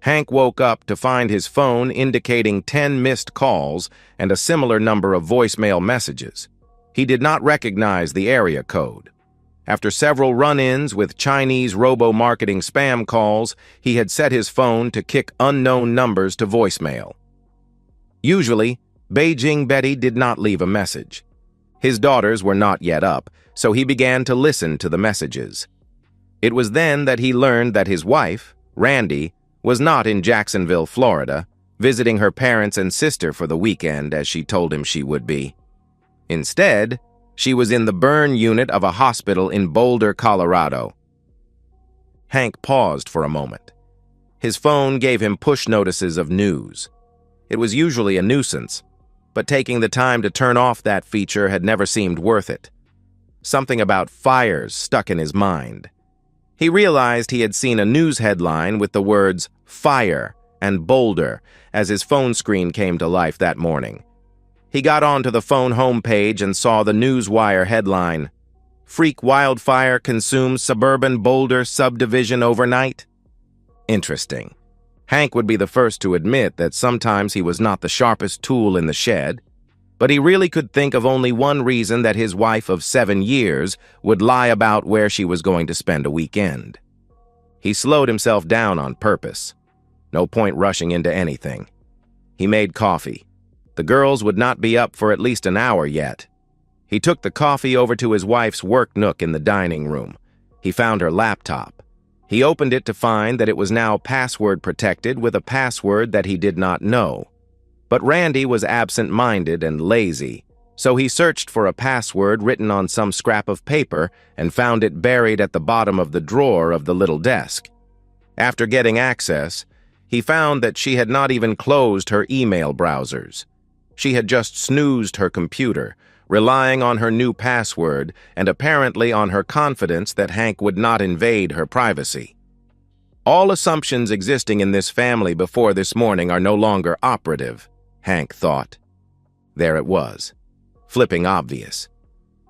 Hank woke up to find his phone indicating 10 missed calls and a similar number of voicemail messages. He did not recognize the area code. After several run-ins with Chinese robo-marketing spam calls, he had set his phone to kick unknown numbers to voicemail. Usually, Beijing Betty did not leave a message. His daughters were not yet up, so he began to listen to the messages. It was then that he learned that his wife, Randy, was not in Jacksonville, Florida, visiting her parents and sister for the weekend as she told him she would be. Instead, she was in the burn unit of a hospital in Boulder, Colorado. Hank paused for a moment. His phone gave him push notices of news. It was usually a nuisance, but taking the time to turn off that feature had never seemed worth it. Something about fires stuck in his mind. He realized he had seen a news headline with the words "fire" and "Boulder" as his phone screen came to life that morning. He got onto the phone homepage and saw the Newswire headline, "Freak wildfire consumes suburban Boulder subdivision overnight." Interesting. Hank would be the first to admit that sometimes he was not the sharpest tool in the shed, but he really could think of only one reason that his wife of 7 years would lie about where she was going to spend a weekend. He slowed himself down on purpose. No point rushing into anything. He made coffee. The girls would not be up for at least an hour yet. He took the coffee over to his wife's work nook in the dining room. He found her laptop. He opened it to find that it was now password protected with a password that he did not know. But Randy was absent-minded and lazy, so he searched for a password written on some scrap of paper and found it buried at the bottom of the drawer of the little desk. After getting access, he found that she had not even closed her email browsers. She had just snoozed her computer, relying on her new password and apparently on her confidence that Hank would not invade her privacy. All assumptions existing in this family before this morning are no longer operative, Hank thought. There it was, flipping obvious.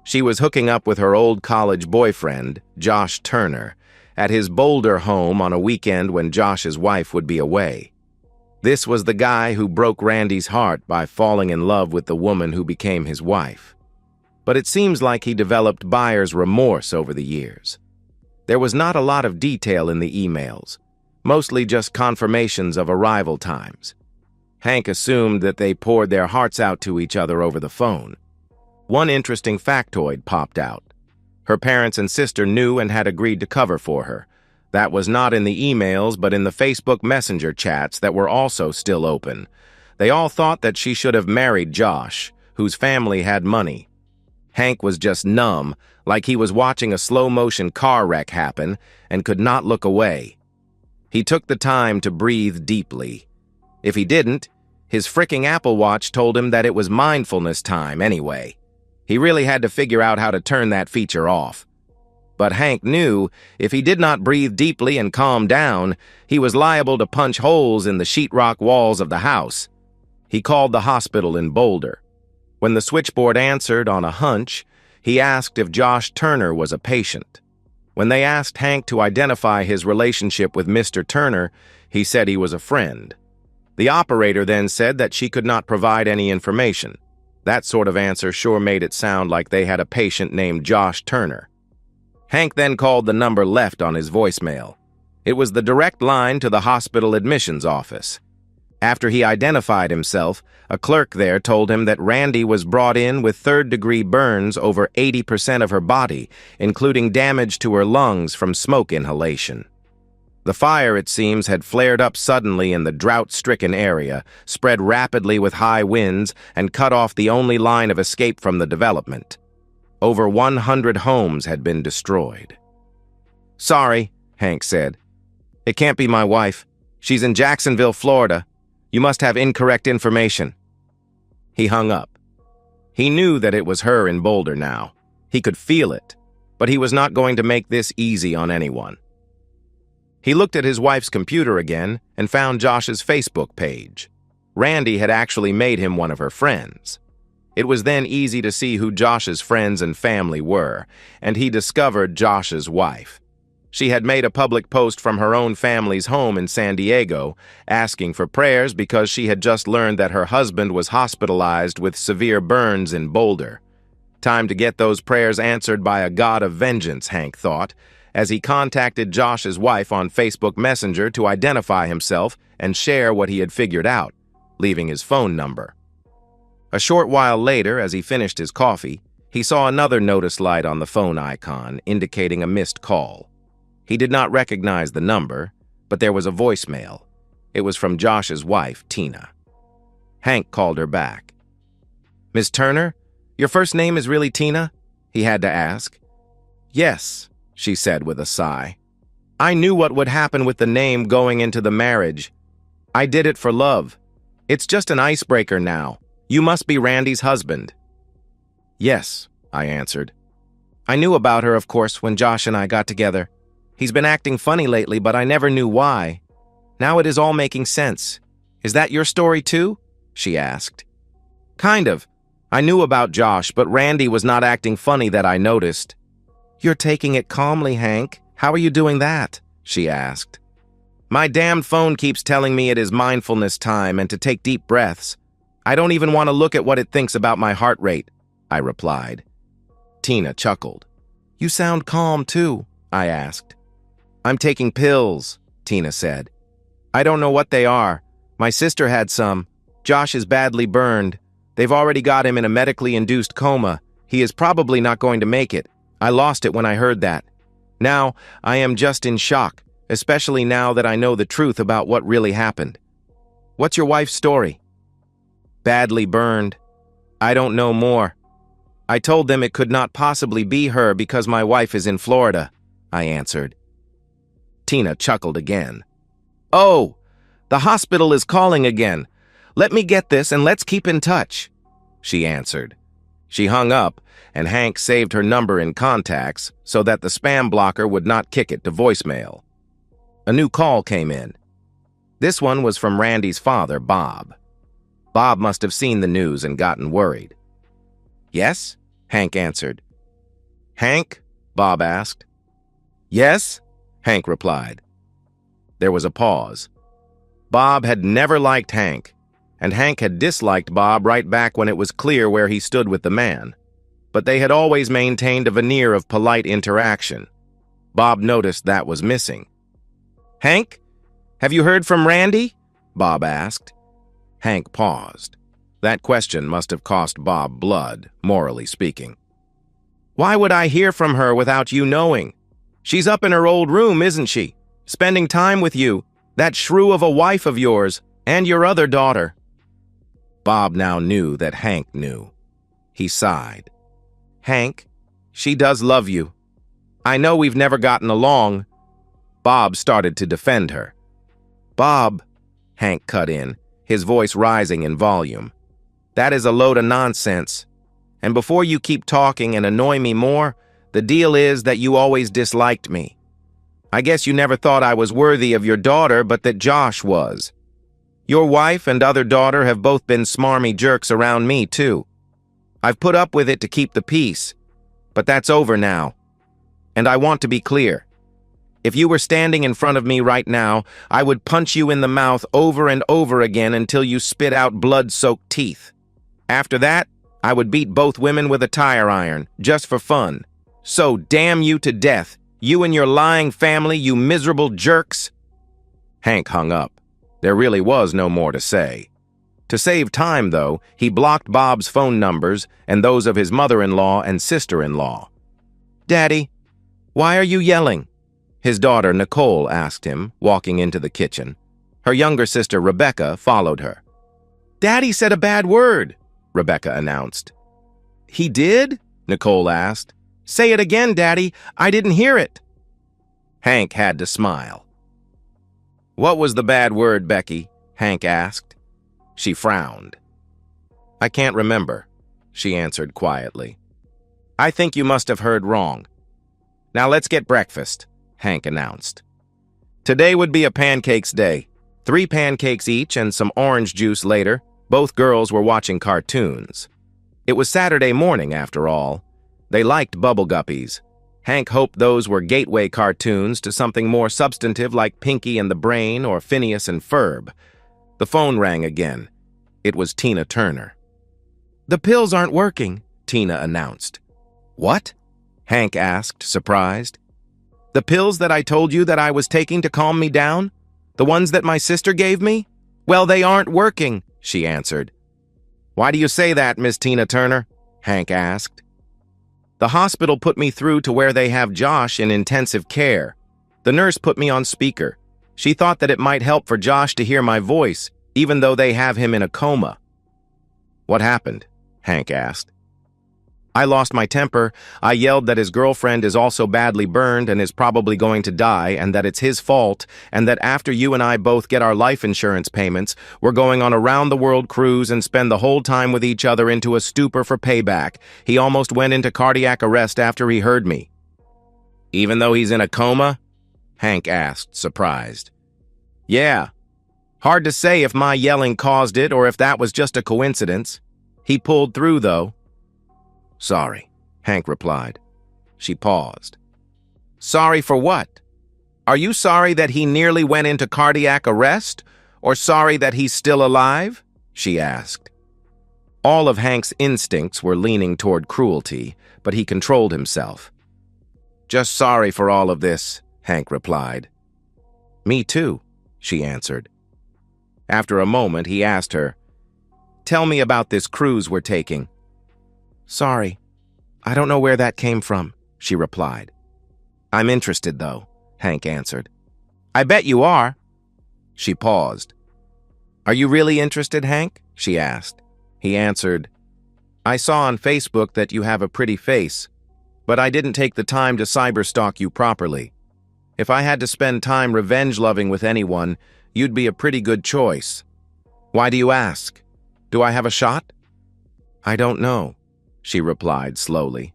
She was hooking up with her old college boyfriend, Josh Turner, at his Boulder home on a weekend when Josh's wife would be away. This was the guy who broke Randy's heart by falling in love with the woman who became his wife. But it seems like he developed buyer's remorse over the years. There was not a lot of detail in the emails, mostly just confirmations of arrival times. Hank assumed that they poured their hearts out to each other over the phone. One interesting factoid popped out. Her parents and sister knew and had agreed to cover for her. That was not in the emails, but in the Facebook Messenger chats that were also still open. They all thought that she should have married Josh, whose family had money. Hank was just numb, like he was watching a slow-motion car wreck happen, and could not look away. He took the time to breathe deeply. If he didn't, his fricking Apple Watch told him that it was mindfulness time anyway. He really had to figure out how to turn that feature off. But Hank knew if he did not breathe deeply and calm down, he was liable to punch holes in the sheetrock walls of the house. He called the hospital in Boulder. When the switchboard answered on a hunch, he asked if Josh Turner was a patient. When they asked Hank to identify his relationship with Mr. Turner, he said he was a friend. The operator then said that she could not provide any information. That sort of answer sure made it sound like they had a patient named Josh Turner. Hank then called the number left on his voicemail. It was the direct line to the hospital admissions office. After he identified himself, a clerk there told him that Randy was brought in with third-degree burns over 80% of her body, including damage to her lungs from smoke inhalation. The fire, it seems, had flared up suddenly in the drought-stricken area, spread rapidly with high winds, and cut off the only line of escape from the development. Over 100 homes had been destroyed. "Sorry," Hank said. "It can't be my wife. She's in Jacksonville, Florida. You must have incorrect information." He hung up. He knew that it was her in Boulder now. He could feel it, but he was not going to make this easy on anyone. He looked at his wife's computer again and found Josh's Facebook page. Randy had actually made him one of her friends. It was then easy to see who Josh's friends and family were, and he discovered Josh's wife. She had made a public post from her own family's home in San Diego, asking for prayers because she had just learned that her husband was hospitalized with severe burns in Boulder. Time to get those prayers answered by a god of vengeance, Hank thought, as he contacted Josh's wife on Facebook Messenger to identify himself and share what he had figured out, leaving his phone number. A short while later, as he finished his coffee, he saw another notice light on the phone icon indicating a missed call. He did not recognize the number, but there was a voicemail. It was from Josh's wife, Tina. Hank called her back. "Miss Turner, your first name is really Tina?" he had to ask. "Yes," she said with a sigh. "I knew what would happen with the name going into the marriage. I did it for love. It's just an icebreaker now. You must be Randy's husband." "Yes," I answered. "I knew about her, of course, when Josh and I got together. He's been acting funny lately, but I never knew why. Now it is all making sense. Is that your story too?" she asked. "Kind of. I knew about Josh, but Randy was not acting funny that I noticed." "You're taking it calmly, Hank. How are you doing that?" she asked. "My damned phone keeps telling me it is mindfulness time and to take deep breaths. I don't even want to look at what it thinks about my heart rate," I replied. Tina chuckled. "You sound calm too," I asked. "I'm taking pills," Tina said. "I don't know what they are. My sister had some. Josh is badly burned. They've already got him in a medically induced coma. He is probably not going to make it. I lost it when I heard that. Now, I am just in shock, especially now that I know the truth about what really happened." "What's your wife's story?" "Badly burned. I don't know more. I told them it could not possibly be her because my wife is in Florida," I answered. Tina chuckled again. "Oh, the hospital is calling again. Let me get this and let's keep in touch," she answered. She hung up, and Hank saved her number in contacts so that the spam blocker would not kick it to voicemail. A new call came in. This one was from Randy's father, Bob. Bob must have seen the news and gotten worried. "Yes?" Hank answered. "Hank?" Bob asked. "Yes?" Hank replied. There was a pause. Bob had never liked Hank, and Hank had disliked Bob right back when it was clear where he stood with the man. But they had always maintained a veneer of polite interaction. Bob noticed that was missing. "Hank, have you heard from Randy?" Bob asked. Hank paused. That question must have cost Bob blood, morally speaking. "Why would I hear from her without you knowing? She's up in her old room, isn't she? Spending time with you, that shrew of a wife of yours, and your other daughter." Bob now knew that Hank knew. He sighed. "Hank, she does love you. I know we've never gotten along." Bob started to defend her. "Bob," Hank cut in, his voice rising in volume, "that is a load of nonsense. And before you keep talking and annoy me more, the deal is that you always disliked me. I guess you never thought I was worthy of your daughter, but that Josh was. Your wife and other daughter have both been smarmy jerks around me, too. I've put up with it to keep the peace, but that's over now. And I want to be clear. If you were standing in front of me right now, I would punch you in the mouth over and over again until you spit out blood-soaked teeth. After that, I would beat both women with a tire iron, just for fun. So damn you to death, you and your lying family, you miserable jerks." Hank hung up. There really was no more to say. To save time, though, he blocked Bob's phone numbers and those of his mother-in-law and sister-in-law. "Daddy, why are you yelling?" his daughter Nicole asked him, walking into the kitchen. Her younger sister Rebecca followed her. "Daddy said a bad word," Rebecca announced. "He did?" Nicole asked. "Say it again, Daddy. I didn't hear it." Hank had to smile. "What was the bad word, Becky?" Hank asked. She frowned. "I can't remember," she answered quietly. "I think you must have heard wrong. Now let's get breakfast," Hank announced. Today would be a pancakes day. 3 pancakes each and some orange juice later, both girls were watching cartoons. It was Saturday morning, after all. They liked Bubble Guppies. Hank hoped those were gateway cartoons to something more substantive like Pinky and the Brain or Phineas and Ferb. The phone rang again. It was Tina Turner. "The pills aren't working," Tina announced. "What?" Hank asked, surprised. "The pills that I told you that I was taking to calm me down? The ones that my sister gave me? Well, they aren't working," she answered. "Why do you say that, Miss Tina Turner?" Hank asked. "The hospital put me through to where they have Josh in intensive care. The nurse put me on speaker. She thought that it might help for Josh to hear my voice, even though they have him in a coma." "What happened?" Hank asked. "I lost my temper. I yelled that his girlfriend is also badly burned and is probably going to die, and that it's his fault, and that after you and I both get our life insurance payments, we're going on a round-the-world cruise and spend the whole time with each other into a stupor for payback. He almost went into cardiac arrest after he heard me." "Even though he's in a coma?" Hank asked, surprised. "Yeah. Hard to say if my yelling caused it or if that was just a coincidence. He pulled through, though." "Sorry," Hank replied. She paused. "Sorry for what? Are you sorry that he nearly went into cardiac arrest, or sorry that he's still alive?" she asked. All of Hank's instincts were leaning toward cruelty, but he controlled himself. "Just sorry for all of this," Hank replied. "Me too," she answered. After a moment, he asked her, "Tell me about this cruise we're taking." "Sorry, I don't know where that came from," she replied. "I'm interested, though," Hank answered. "I bet you are." She paused. "Are you really interested, Hank?" she asked. He answered, "I saw on Facebook that you have a pretty face, but I didn't take the time to cyberstalk you properly. If I had to spend time revenge-loving with anyone, you'd be a pretty good choice. Why do you ask? Do I have a shot?" "I don't know," she replied slowly.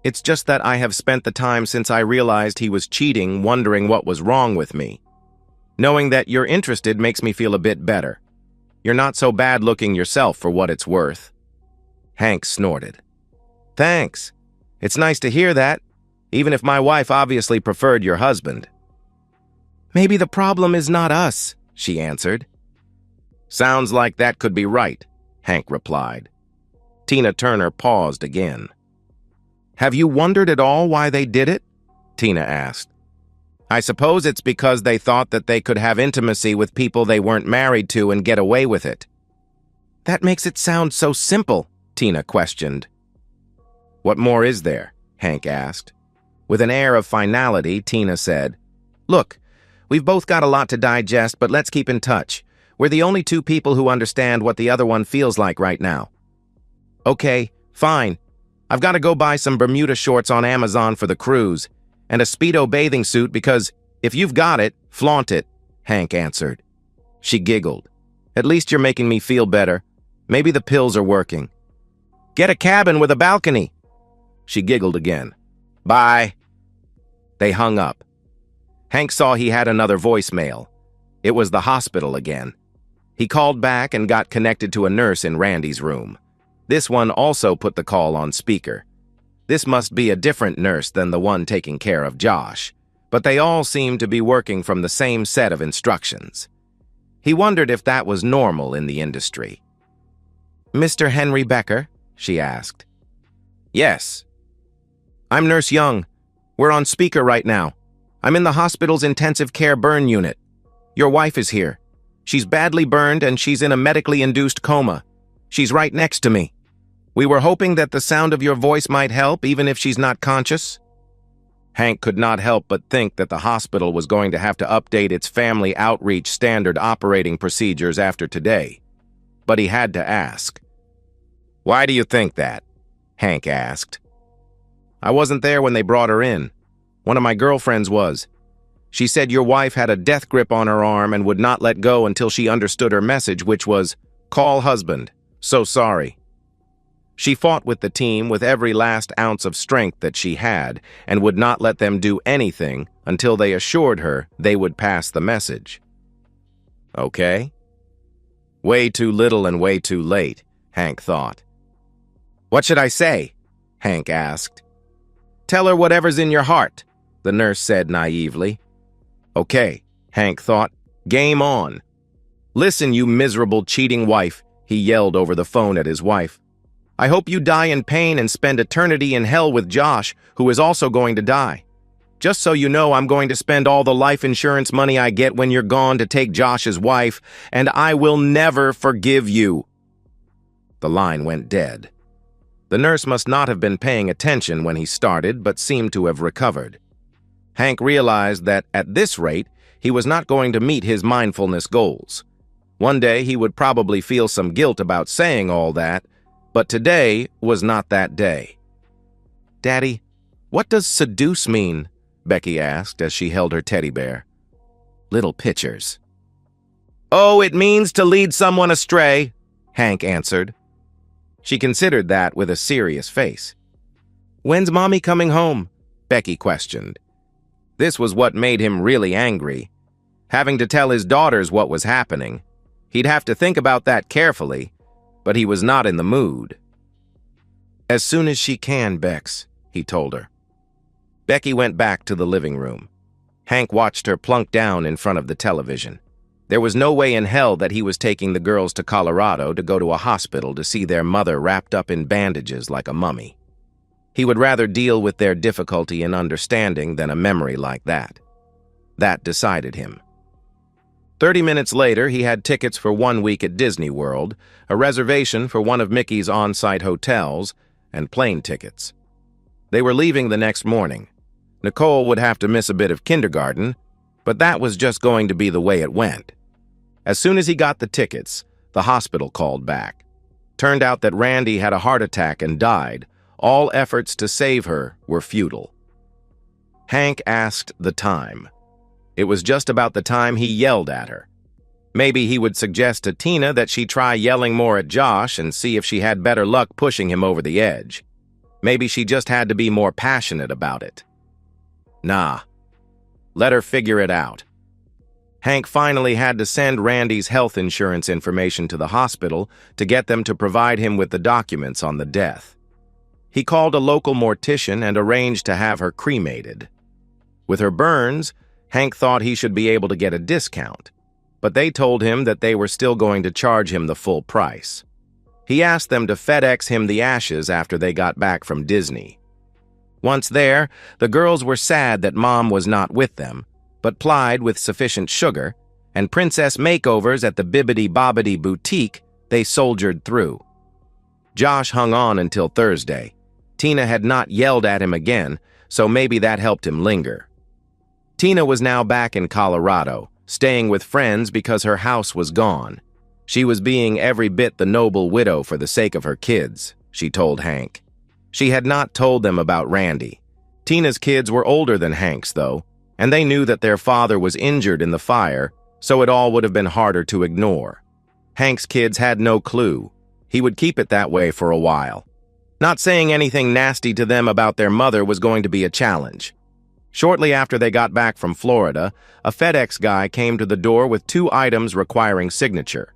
"It's just that I have spent the time since I realized he was cheating wondering what was wrong with me. Knowing that you're interested makes me feel a bit better. You're not so bad-looking yourself for what it's worth." Hank snorted. "Thanks. It's nice to hear that, even if my wife obviously preferred your husband." "Maybe the problem is not us," she answered. "Sounds like that could be right," Hank replied. Tina Turner paused again. "Have you wondered at all why they did it?" Tina asked. "I suppose it's because they thought that they could have intimacy with people they weren't married to and get away with it." "That makes it sound so simple," Tina questioned. "What more is there?" Hank asked. With an air of finality, Tina said, "Look, we've both got a lot to digest, but let's keep in touch. We're the only two people who understand what the other one feels like right now." "Okay, fine. I've got to go buy some Bermuda shorts on Amazon for the cruise, and a Speedo bathing suit because, if you've got it, flaunt it," Hank answered. She giggled. "At least you're making me feel better. Maybe the pills are working." "Get a cabin with a balcony." She giggled again. "Bye." They hung up. Hank saw he had another voicemail. It was the hospital again. He called back and got connected to a nurse in Randy's room. This one also put the call on speaker. This must be a different nurse than the one taking care of Josh, but they all seemed to be working from the same set of instructions. He wondered if that was normal in the industry. "Mr. Henry Becker?" she asked. "Yes." "I'm Nurse Young. We're on speaker right now. I'm in the hospital's intensive care burn unit. Your wife is here. She's badly burned and she's in a medically induced coma. She's right next to me. We were hoping that the sound of your voice might help, even if she's not conscious." Hank could not help but think that the hospital was going to have to update its family outreach standard operating procedures after today. But he had to ask. "Why do you think that?" Hank asked. "I wasn't there when they brought her in. One of my girlfriends was. She said your wife had a death grip on her arm and would not let go until she understood her message, which was, 'Call husband. So sorry.' She fought with the team with every last ounce of strength that she had and would not let them do anything until they assured her they would pass the message." Okay. Way too little and way too late, Hank thought. "What should I say?" Hank asked. Tell her whatever's in your heart, the nurse said naively. Okay, Hank thought. Game on. Listen, you miserable, cheating wife, he yelled over the phone at his wife. I hope you die in pain and spend eternity in hell with Josh, who is also going to die. Just so you know, I'm going to spend all the life insurance money I get when you're gone to take Josh's wife, and I will never forgive you. The line went dead. The nurse must not have been paying attention when he started, but seemed to have recovered. Hank realized that, at this rate, he was not going to meet his mindfulness goals. One day he would probably feel some guilt about saying all that, but today was not that day. Daddy, what does seduce mean? Becky asked as she held her teddy bear. Little pictures. Oh, it means to lead someone astray, Hank answered. She considered that with a serious face. When's Mommy coming home? Becky questioned. This was what made him really angry. Having to tell his daughters what was happening. He'd have to think about that carefully, but he was not in the mood. As soon as she can, Bex, he told her. Becky went back to the living room. Hank watched her plunk down in front of the television. There was no way in hell that he was taking the girls to Colorado to go to a hospital to see their mother wrapped up in bandages like a mummy. He would rather deal with their difficulty in understanding than a memory like that. That decided him. 30 minutes later, he had tickets for 1 week at Disney World, a reservation for one of Mickey's on-site hotels, and plane tickets. They were leaving the next morning. Nicole would have to miss a bit of kindergarten, but that was just going to be the way it went. As soon as he got the tickets, the hospital called back. Turned out that Randy had a heart attack and died. All efforts to save her were futile. Hank asked the time. It was just about the time he yelled at her. Maybe he would suggest to Tina that she try yelling more at Josh and see if she had better luck pushing him over the edge. Maybe she just had to be more passionate about it. Nah. Let her figure it out. Hank finally had to send Randy's health insurance information to the hospital to get them to provide him with the documents on the death. He called a local mortician and arranged to have her cremated. With her burns, Hank thought he should be able to get a discount, but they told him that they were still going to charge him the full price. He asked them to FedEx him the ashes after they got back from Disney. Once there, the girls were sad that Mom was not with them, but plied with sufficient sugar, and princess makeovers at the Bibbidi Bobbidi Boutique, they soldiered through. Josh hung on until Thursday. Tina had not yelled at him again, so maybe that helped him linger. Tina was now back in Colorado, staying with friends because her house was gone. She was being every bit the noble widow for the sake of her kids, she told Hank. She had not told them about Randy. Tina's kids were older than Hank's, though, and they knew that their father was injured in the fire, so it all would have been harder to ignore. Hank's kids had no clue. He would keep it that way for a while. Not saying anything nasty to them about their mother was going to be a challenge. Shortly after they got back from Florida, a FedEx guy came to the door with 2 items requiring signature.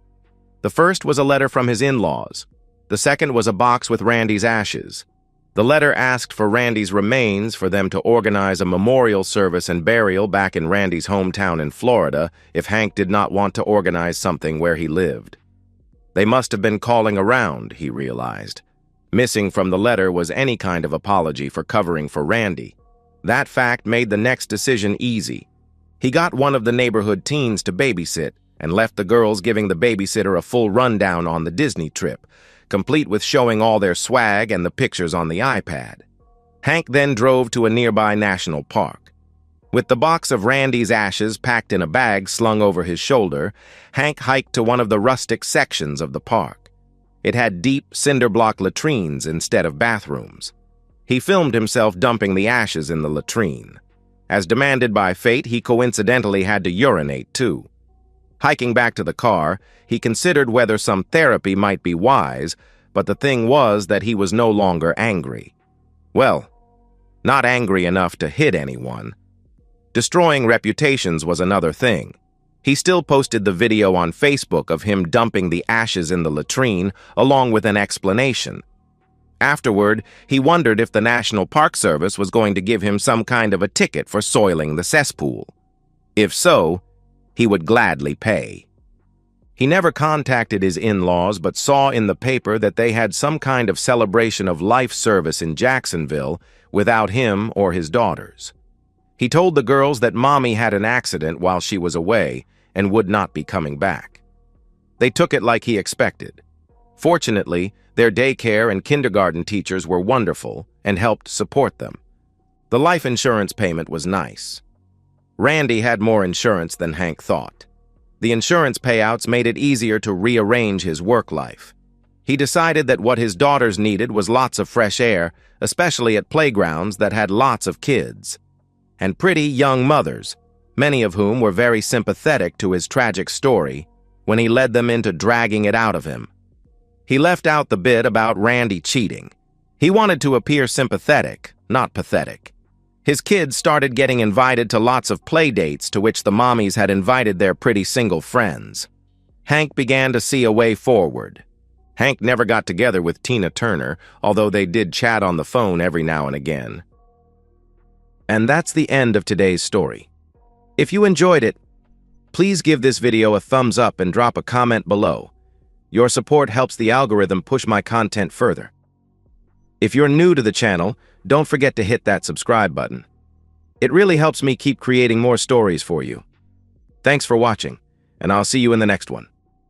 The first was a letter from his in-laws. The second was a box with Randy's ashes. The letter asked for Randy's remains for them to organize a memorial service and burial back in Randy's hometown in Florida if Hank did not want to organize something where he lived. They must have been calling around, he realized. Missing from the letter was any kind of apology for covering for Randy. That fact made the next decision easy. He got one of the neighborhood teens to babysit and left the girls giving the babysitter a full rundown on the Disney trip, complete with showing all their swag and the pictures on the iPad. Hank then drove to a nearby national park. With the box of Randy's ashes packed in a bag slung over his shoulder, Hank hiked to one of the rustic sections of the park. It had deep, cinder-block latrines instead of bathrooms. He filmed himself dumping the ashes in the latrine. As demanded by fate, he coincidentally had to urinate, too. Hiking back to the car, he considered whether some therapy might be wise, but the thing was that he was no longer angry. Well, not angry enough to hit anyone. Destroying reputations was another thing. He still posted the video on Facebook of him dumping the ashes in the latrine, along with an explanation. Afterward, he wondered if the National Park Service was going to give him some kind of a ticket for soiling the cesspool. If so, he would gladly pay. He never contacted his in-laws but saw in the paper that they had some kind of celebration of life service in Jacksonville without him or his daughters. He told the girls that Mommy had an accident while she was away and would not be coming back. They took it like he expected. Fortunately, their daycare and kindergarten teachers were wonderful and helped support them. The life insurance payment was nice. Randy had more insurance than Hank thought. The insurance payouts made it easier to rearrange his work life. He decided that what his daughters needed was lots of fresh air, especially at playgrounds that had lots of kids. And pretty young mothers, many of whom were very sympathetic to his tragic story, when he led them into dragging it out of him. He left out the bit about Randy cheating. He wanted to appear sympathetic, not pathetic. His kids started getting invited to lots of play dates to which the mommies had invited their pretty single friends. Hank began to see a way forward. Hank never got together with Tina Turner, although they did chat on the phone every now and again. And that's the end of today's story. If you enjoyed it, please give this video a thumbs up and drop a comment below. Your support helps the algorithm push my content further. If you're new to the channel, don't forget to hit that subscribe button. It really helps me keep creating more stories for you. Thanks for watching, and I'll see you in the next one.